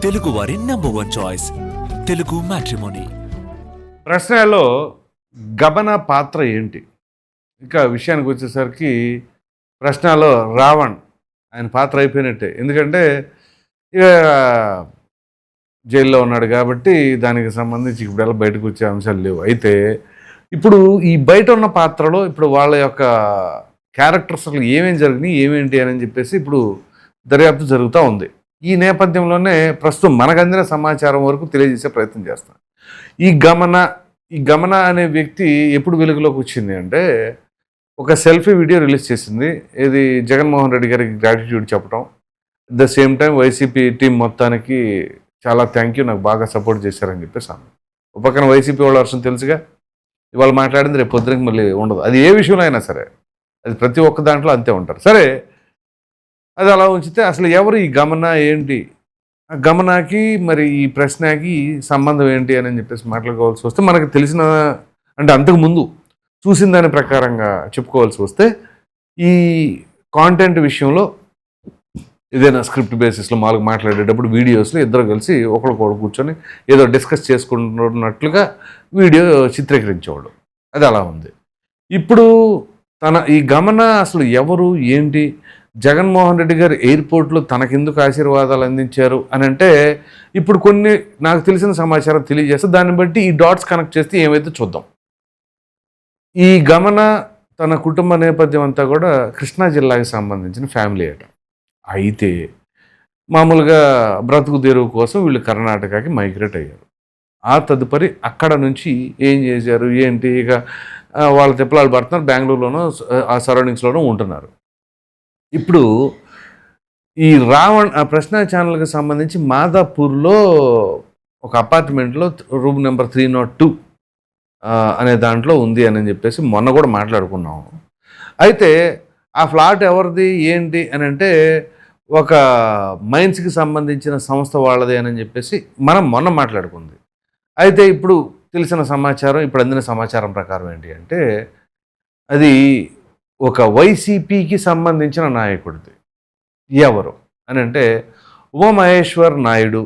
తెలుగు వారి number 1 choice Telugu matrimony. ప్రశ్నలో గబన పాత్ర ఏంటి? ఇంకా విషయానికి వచ్చేసరికి ప్రశ్నలో రావణ్ ఆయన పాత్ర అయిపోయినట్టే. ఎందుకంటే ఇక జైల్లో ఉన్నాడు కాబట్టి దానికి సంబంధించి ఇప్పుడు ఎలా బయటకు వచ్చే అంశాలు లేవు. అయితే ఇప్పుడు ఈ బయట ఉన్న పాత్రలో ఇప్పుడు వాళ్ళ యొక్క క్యారెక్టర్స్ అసలు ఏమేమి జరిగినాయి ఏమేంటి అని చెప్పేసి ఇప్పుడు దర్యాప్తు జరుగుతూ ఉంది. ఈ నేపథ్యంలోనే ప్రస్తుతం మనకు అందిన సమాచారం వరకు తెలియజేసే ప్రయత్నం చేస్తాం. ఈ గమన అనే వ్యక్తి ఎప్పుడు వెలుగులోకి వచ్చింది అంటే ఒక సెల్ఫీ వీడియో రిలీజ్ చేసింది. ఇది జగన్మోహన్ రెడ్డి గారికి గ్రాటిట్యూడ్ చెప్పడం, at the same time YCP team మొత్తానికి చాలా థ్యాంక్ యూ, నాకు బాగా సపోర్ట్ చేశారని చెప్పేసి అన్నాను. ఒక పక్కన వైసీపీ వాళ్ళ వర్షం తెలుసుగా, ఇవాళ మాట్లాడింది రేపు పొద్దునకి మళ్ళీ ఉండదు. అది ఏ విషయంలో అయినా సరే, అది ప్రతి ఒక్క దాంట్లో అంతే ఉంటారు. సరే, అది అలా ఉంచితే అసలు ఎవరు ఈ గమన ఏంటి, ఆ గమనాకి మరి ఈ ప్రశ్నకి సంబంధం ఏంటి అని చెప్పేసి మాట్లాడుకోవాల్సి వస్తే మనకు తెలిసిన అంటే అంతకుముందు చూసిన దాని ప్రకారంగా చెప్పుకోవాల్సి వస్తే ఈ కాంటెంట్ విషయంలో ఏదైనా స్క్రిప్ట్ బేసిస్లో మాకు మాట్లాడేటప్పుడు వీడియోస్లో ఇద్దరు కలిసి ఒకరికొకరు కూర్చొని ఏదో డిస్కస్ చేసుకుంటున్నట్లుగా వీడియో చిత్రీకరించేవాడు. అది అలా ఉంది. ఇప్పుడు ఈ గమన అసలు ఎవరు ఏంటి, జగన్మోహన్ రెడ్డి గారు ఎయిర్పోర్ట్లో తనకెందుకు ఆశీర్వాదాలు అందించారు అని అంటే ఇప్పుడు కొన్ని నాకు తెలిసిన సమాచారం తెలియజేస్తే దాన్ని బట్టి ఈ డాట్స్ కనెక్ట్ చేస్తే ఏమైతే చూద్దాం. ఈ గమన తన కుటుంబ నేపథ్యం అంతా కూడా కృష్ణా జిల్లాకి సంబంధించిన ఫ్యామిలీ అట. అయితే మామూలుగా బ్రతుకు తెరువు కోసం వీళ్ళు కర్ణాటకకి మైగ్రేట్ అయ్యారు. ఆ తదుపరి అక్కడ నుంచి ఏం చేశారు ఏంటి, ఇక వాళ్ళ తిప్పలాలు పడుతున్నారు, బెంగళూరులోనూ ఆ సరౌండింగ్స్లోనూ ఉంటున్నారు. ఇప్పుడు ఈ రావణ్ ఆ ప్రశ్న ఛానల్కి సంబంధించి మాదాపూర్లో ఒక అపార్ట్మెంట్లో రూమ్ నెంబర్ 302 అనే దాంట్లో ఉంది అని చెప్పేసి మొన్న కూడా మాట్లాడుకున్నాము. అయితే ఆ ఫ్లాట్ ఎవరిది ఏంటి అని అంటే ఒక మైన్స్కి సంబంధించిన సంస్థ వాళ్ళది అని చెప్పేసి మనం మొన్న మాట్లాడుకుంది. అయితే ఇప్పుడు తెలిసిన సమాచారం, ఇప్పుడు అందిన సమాచారం ప్రకారం ఏంటి అంటే అది ఒక వైసీపీకి సంబంధించిన నాయకుడిది. ఎవరు అని అంటే ఉమామహేశ్వర్ నాయుడు,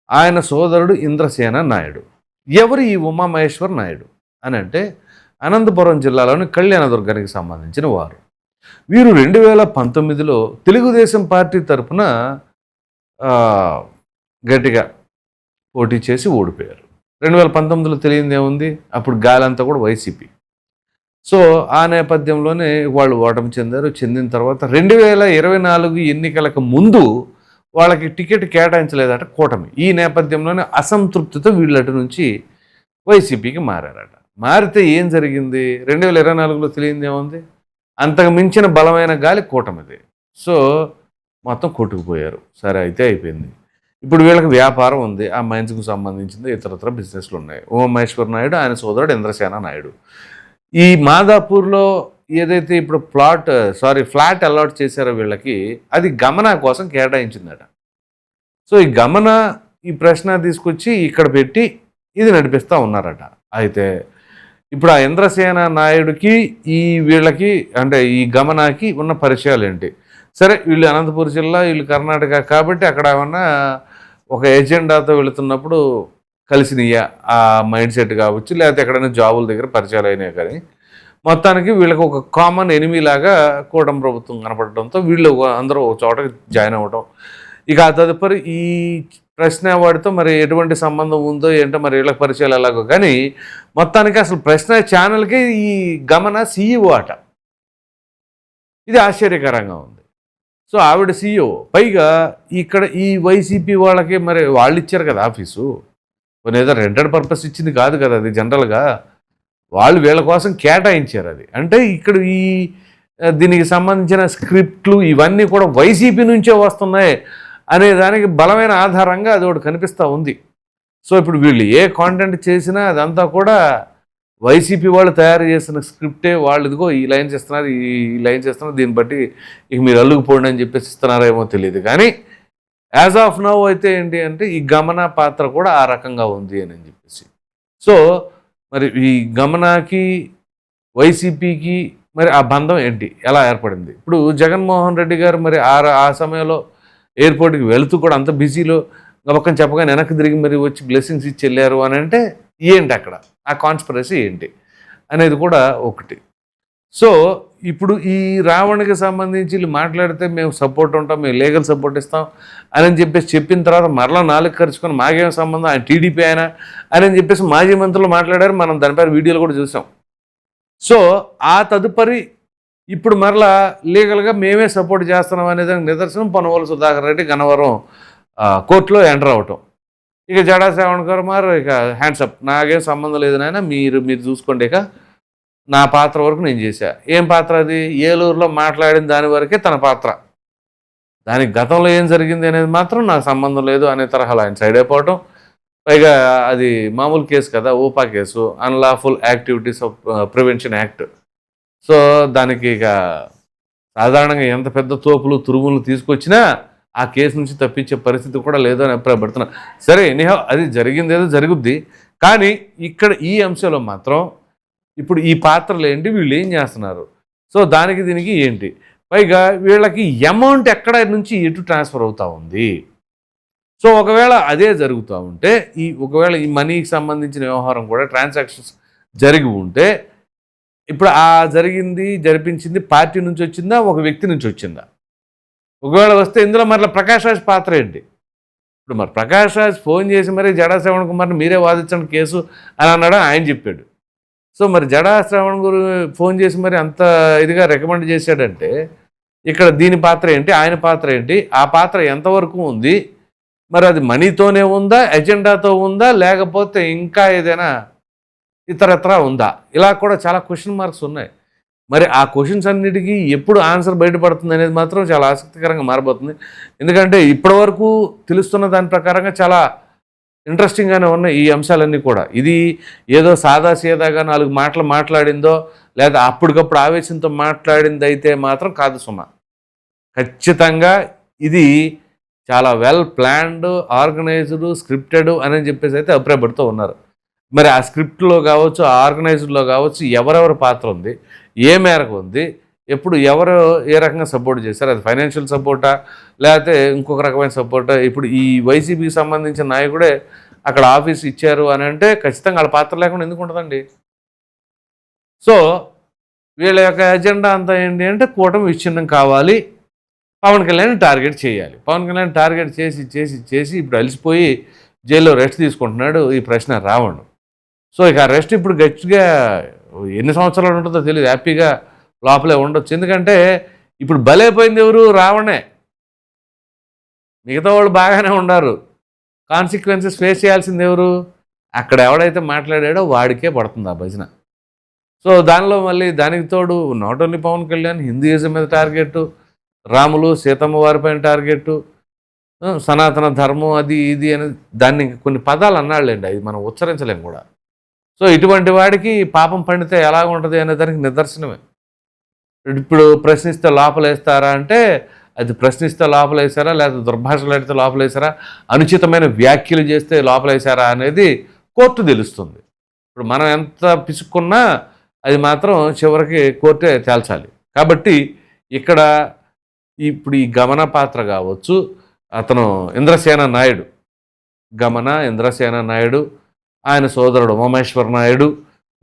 ఆయన సోదరుడు ఇంద్రసేన నాయుడు. ఎవరు ఈ ఉమామహేశ్వర్ నాయుడు అని అంటే అనంతపురం జిల్లాలోని కళ్యాణదుర్గానికి సంబంధించిన వారు. వీరు 2019లో తెలుగుదేశం పార్టీ తరఫున గట్టిగా పోటీ చేసి ఓడిపోయారు. 2019లో తెలియంది ఏముంది, అప్పుడు గాలంతా కూడా వైసీపీ. సో ఆ నేపథ్యంలోనే వాళ్ళు ఓటమి చెందారు. చెందిన తర్వాత 2024 ఎన్నికలకు ముందు వాళ్ళకి టికెట్ కేటాయించలేదట కూటమి. ఈ నేపథ్యంలోనే అసంతృప్తితో వీళ్ళటి నుంచి వైసీపీకి మారారట. మారితే ఏం జరిగింది, 2024లో తెలియంది ఏముంది, అంతకు మించిన బలమైన గాలి కూటమిది. సో మొత్తం కొట్టుకుపోయారు. సరే, అయితే అయిపోయింది. ఇప్పుడు వీళ్ళకి వ్యాపారం ఉంది, ఆ మైన్స్కు సంబంధించింది ఇతరత్ర బిజినెస్లు ఉన్నాయి. ఉమామహేశ్వర్ నాయుడు, ఆయన సోదరుడు ఇంద్రసేన నాయుడు. ఈ మాదాపూర్లో ఏదైతే ఇప్పుడు ఫ్లాట్ అలాట్ చేశారో వీళ్ళకి, అది గమన కోసం కేటాయించిందట. సో ఈ గమన ఈ ప్రశ్న తీసుకొచ్చి ఇక్కడ పెట్టి ఇది నడిపిస్తూ ఉన్నారట. అయితే ఇప్పుడు ఆ ఇంద్రసేన నాయుడికి వీళ్ళకి అంటే ఈ గమనాకి ఉన్న పరిచయాలు ఏంటి? సరే, వీళ్ళు అనంతపురం జిల్లా, వీళ్ళు కర్ణాటక కాబట్టి అక్కడ ఏమన్నా ఒక ఎజెండాతో వెళుతున్నప్పుడు కలిసినయ్యా ఆ మైండ్ సెట్ కావచ్చు, లేకపోతే ఎక్కడైనా జాబుల దగ్గర పరిచయాలు అయినాయి. కానీ మొత్తానికి వీళ్ళకి ఒక కామన్ ఎనిమీ లాగా కూటమి ప్రభుత్వం కనపడటంతో వీళ్ళు అందరూ ఒక చోట జాయిన్ అవ్వటం. ఇక ఆ తదుపరి ఈ ప్రశ్న వాడితో మరి ఎటువంటి సంబంధం ఉందో ఏంటో మరి వీళ్ళకి పరిచయాలు ఎలాగో, కానీ మొత్తానికి అసలు ప్రశ్న ఛానల్కి ఈ గమన CEO అట. ఇది ఆశ్చర్యకరంగా ఉంది. సో ఆవిడ CEO, పైగా ఇక్కడ ఈ వైసీపీ వాళ్ళకి మరి వాళ్ళు ఇచ్చారు కదా ఆఫీసు, కొన్ని ఏదో రెంటెడ్ పర్పస్ ఇచ్చింది కాదు కదా, అది జనరల్గా వాళ్ళు వీళ్ళ కోసం కేటాయించారు. అది అంటే ఇక్కడ దీనికి సంబంధించిన స్క్రిప్ట్లు ఇవన్నీ కూడా వైసీపీ నుంచే వస్తున్నాయి అనే దానికి బలమైన ఆధారంగా అది ఒకటి కనిపిస్తూ ఉంది. సో ఇప్పుడు వీళ్ళు ఏ కాంటెంట్ చేసినా అదంతా కూడా వైసీపీ వాళ్ళు తయారు చేసిన స్క్రిప్టే. వాళ్ళు ఇదిగో ఈ లైన్స్ ఇస్తున్నారు, ఈ లైన్స్ ఇస్తున్నారు, దీన్ని బట్టి ఇక మీరు అల్లుకుపోండి అని చెప్పేసి ఇస్తున్నారేమో తెలియదు. కానీ యాజ్ ఆఫ్ నౌ అయితే ఏంటి అంటే ఈ గమన పాత్ర కూడా ఆ రకంగా ఉంది అని చెప్పేసి. సో మరి ఈ గమనాకి వైసీపీకి మరి ఆ బంధం ఏంటి, ఎలా ఏర్పడింది? ఇప్పుడు జగన్మోహన్ రెడ్డి గారు మరి ఆ సమయంలో ఎయిర్పోర్ట్కి వెళుతూ కూడా అంత బిజీలో గబక్కని చెప్పగానే వెనక్కి తిరిగి మరి వచ్చి బ్లెస్సింగ్స్ ఇచ్చి వెళ్ళారు అని అంటే ఏంటి అక్కడ ఆ కాన్స్పిరసీ ఏంటి అనేది కూడా ఒకటి. సో ఇప్పుడు ఈ రావణ్కి సంబంధించి వీళ్ళు మాట్లాడితే మేము సపోర్ట్ ఉంటాం, మేము లీగల్ సపోర్ట్ ఇస్తాం అని చెప్పేసి చెప్పిన తర్వాత మరలా నాలుగు ఖర్చుకొని మాకేం సంబంధం, ఆయన టీడీపీ ఆయన అని చెప్పేసి మాజీ మంత్రులు మాట్లాడారు. మనం దానిపైన వీడియోలు కూడా చూసాం. సో ఆ తదుపరి ఇప్పుడు మరలా లీగల్గా మేమే సపోర్ట్ చేస్తున్నాం అనేది నిదర్శనం పొన్నవోలు సుధాకర్ రెడ్డి గన్నవరం కోర్టులో ఎంటర్ అవటం. ఇక జడా శ్రావణ్ కుమార్ ఇక హ్యాండ్సప్, నాకేం సంబంధం లేదు నాయన, మీరు చూసుకోండి, ఇక నా పాత్ర వరకు నేను చేశా. ఏం పాత్ర అది? ఏలూరులో మాట్లాడిన దాని వరకే తన పాత్ర, దానికి గతంలో ఏం జరిగింది అనేది మాత్రం నాకు సంబంధం లేదు అనే తరహాలో ఆయన సైడ్ అయిపోవటం. పైగా అది మామూలు కేసు కదా, UAPA case, unlawful activities of prevention act. So దానికి ఇక సాధారణంగా ఎంత పెద్ద తోపులు తురుములు తీసుకొచ్చినా ఆ కేసు నుంచి తప్పించే పరిస్థితి కూడా లేదు అని అభిప్రాయపడుతున్నా. సరే, ఎనీహౌ అది జరిగింది ఏదో జరుగుద్ది. కానీ ఇక్కడ ఈ అంశంలో మాత్రం ఇప్పుడు ఈ పాత్రలు ఏంటి, వీళ్ళు ఏం చేస్తున్నారు, సో దానికి దీనికి ఏంటి, పైగా వీళ్ళకి అమౌంట్ ఎక్కడ నుంచి ఎటు ట్రాన్స్ఫర్ అవుతూ ఉంది. సో ఒకవేళ అదే జరుగుతూ ఉంటే ఒకవేళ ఈ మనీకి సంబంధించిన వ్యవహారం కూడా ట్రాన్సాక్షన్స్ జరిగి ఉంటే ఇప్పుడు ఆ జరిపించింది పార్టీ నుంచి వచ్చిందా, ఒక వ్యక్తి నుంచి వచ్చిందా? ఒకవేళ వస్తే ఇందులో మరలా ప్రకాష్ రాజ్ పాత్ర ఏంటి? ఇప్పుడు మరి ప్రకాష్ రాజ్ ఫోన్ చేసి మరి జడా శ్రవణ్ కుమార్ని మీరే వాదించండి కేసు అని అన్నాడు, ఆయన చెప్పాడు. సో మరి జడా శ్రవణ్ గురు ఫోన్ చేసి మరి అంత ఇదిగా రికమెండ్ చేశాడంటే ఇక్కడ దీని పాత్ర ఏంటి, ఆయన పాత్ర ఏంటి, ఆ పాత్ర ఎంతవరకు ఉంది, మరి అది మనీతోనే ఉందా, ఎజెండాతో ఉందా, లేకపోతే ఇంకా ఏదైనా ఇతరత్రా ఉందా? ఇలా కూడా చాలా క్వశ్చన్ మార్క్స్ ఉన్నాయి. మరి ఆ క్వశ్చన్స్ అన్నిటికీ ఎప్పుడు ఆన్సర్ బయటపడుతుంది అనేది మాత్రం చాలా ఆసక్తికరంగా మారబోతుంది. ఎందుకంటే ఇప్పటివరకు తెలుస్తున్న దాని ప్రకారంగా చాలా ఇంట్రెస్టింగ్గానే ఉన్నాయి ఈ అంశాలన్నీ కూడా. ఇది ఏదో సాదాసీదాగా 4 మాటలు మాట్లాడిందో లేదా అప్పటికప్పుడు ఆవేశంతో మాట్లాడింది అయితే మాత్రం కాదు సుమ. ఖచ్చితంగా ఇది చాలా వెల్ ప్లాన్డ్, ఆర్గనైజ్డ్, స్క్రిప్టెడ్ అని చెప్పేసి అయితే అభిప్రాయపడుతూ ఉన్నారు. మరి ఆ స్క్రిప్ట్లో కావచ్చు, ఆ ఆర్గనైజ్డ్లో కావచ్చు, ఎవరెవరి పాత్ర ఉంది, ఏ మేరకు ఉంది, ఎప్పుడు ఎవరు ఏ రకంగా సపోర్ట్ చేశారు, అది ఫైనాన్షియల్ సపోర్టా లేకపోతే ఇంకొక రకమైన సపోర్టా? ఇప్పుడు ఈ వైసీపీకి సంబంధించిన నాయకుడే అక్కడ ఆఫీస్ ఇచ్చారు అని అంటే ఖచ్చితంగా వాళ్ళ పాత్ర లేకుండా ఎందుకు ఉంటుందండి? సో వీళ్ళ యొక్క ఎజెండా అంతా ఏంటి అంటే కూటమి విచ్ఛిన్నం కావాలి, పవన్ కళ్యాణ్ టార్గెట్ చేయాలి. పవన్ కళ్యాణ్ టార్గెట్ చేసి చేసి చేసి ఇప్పుడు అలసిపోయి జైల్లో రెస్ట్ తీసుకుంటున్నాడు ఈ ప్రశ్న రావణ్. సో ఇక ఆ రెస్ట్ ఇప్పుడు గట్టిగా ఎన్ని సంవత్సరాలు ఉంటుందో తెలియదు, హ్యాపీగా లోపలే ఉండొచ్చు. ఎందుకంటే ఇప్పుడు బలైపోయింది ఎవరు? రావణే. మిగతా వాళ్ళు బాగానే ఉన్నారు, కాన్సిక్వెన్సెస్ ఫేస్ చేయాల్సింది ఎవరు? అక్కడ ఎవడైతే మాట్లాడాడో వాడికే పడుతుంది ఆ భజన. సో దానిలో మళ్ళీ దానికి తోడు not only Pawan Kalyan, Hinduism మీద టార్గెట్, రాములు సీతమ్మ వారిపైన టార్గెట్, సనాతన ధర్మం అది ఇది అని దాన్ని కొన్ని పదాలు అన్నాళ్ళండి, అది మనం ఉచ్చరించలేం కూడా. సో ఇటువంటి వాడికి పాపం పండితే ఎలా ఉంటుంది అనే దానికి నిదర్శనమే. ఇప్పుడు ప్రశ్నిస్తే లోపలేస్తారా అంటే అది ప్రశ్నిస్తే లోపలేసారా, లేదా దుర్భాషలాడితే లోపలేసారా, అనుచితమైన వ్యాఖ్యలు చేస్తే లోపలేసారా అనేది కోర్టు తెలుస్తుంది. ఇప్పుడు మనం ఎంత పిసుక్కున్నా అది మాత్రం చివరికి కోర్టే తేల్చాలి. కాబట్టి ఇక్కడ ఇప్పుడు ఈ గమన పాత్ర కావచ్చు, అతను ఇంద్రసేన నాయుడు, ఇంద్రసేన నాయుడు, ఆయన సోదరుడు ఉమేశ్వర్ నాయుడు,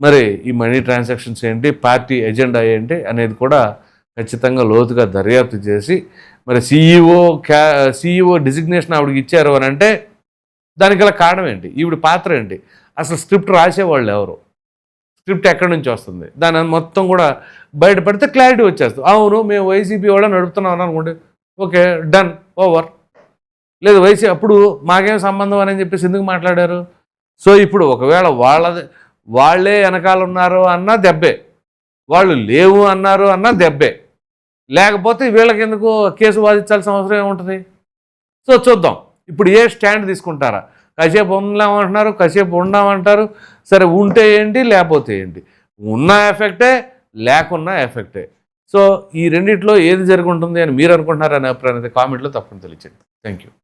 మరి ఈ మనీ ట్రాన్సాక్షన్స్ ఏంటి, పార్టీ ఎజెండా ఏంటి అనేది కూడా ఖచ్చితంగా లోతుగా దర్యాప్తు చేసి మరి సీఈఓ డిజిగ్నేషన్ ఆవిడకి ఇచ్చారు అని అంటే దానికి గల కారణం ఏంటి, ఈవిడ పాత్ర ఏంటి, అసలు స్క్రిప్ట్ రాసేవాళ్ళు ఎవరు, స్క్రిప్ట్ ఎక్కడి నుంచి వస్తుంది, దాని మొత్తం కూడా బయటపడితే క్లారిటీ వచ్చేస్తుంది. అవును మేము వైసీపీ కూడా నడుపుతున్నాం అనుకోండి, ఓకే డన్ ఓవర్. లేదు వైసీపీ అప్పుడు మాకేం సంబంధం అని చెప్పేసి ఎందుకు మాట్లాడారు? సో ఇప్పుడు ఒకవేళ వాళ్ళే వెనకాల ఉన్నారు అన్నా దెబ్బే, వాళ్ళు లేవు అన్నారు అన్నా దెబ్బే, లేకపోతే వీళ్ళకి ఎందుకు కేసు వాదించాల్సిన అవసరం ఏముంటుంది? సో చూద్దాం ఇప్పుడు ఏ స్టాండ్ తీసుకుంటారా. కాసేపు ఉండలేమంటున్నారు, కాసేపు ఉండమంటారు. సరే ఉంటే ఏంటి, లేకపోతే ఏంటి, ఉన్న ఎఫెక్టే లేకున్నా ఎఫెక్టే. సో ఈ రెండిట్లో ఏది జరుగుంటుంది అని మీరు అనుకుంటున్నారనే అభిప్రాయం అయితే కామెంట్లో తప్పని తెలియచేయండి. Thank you.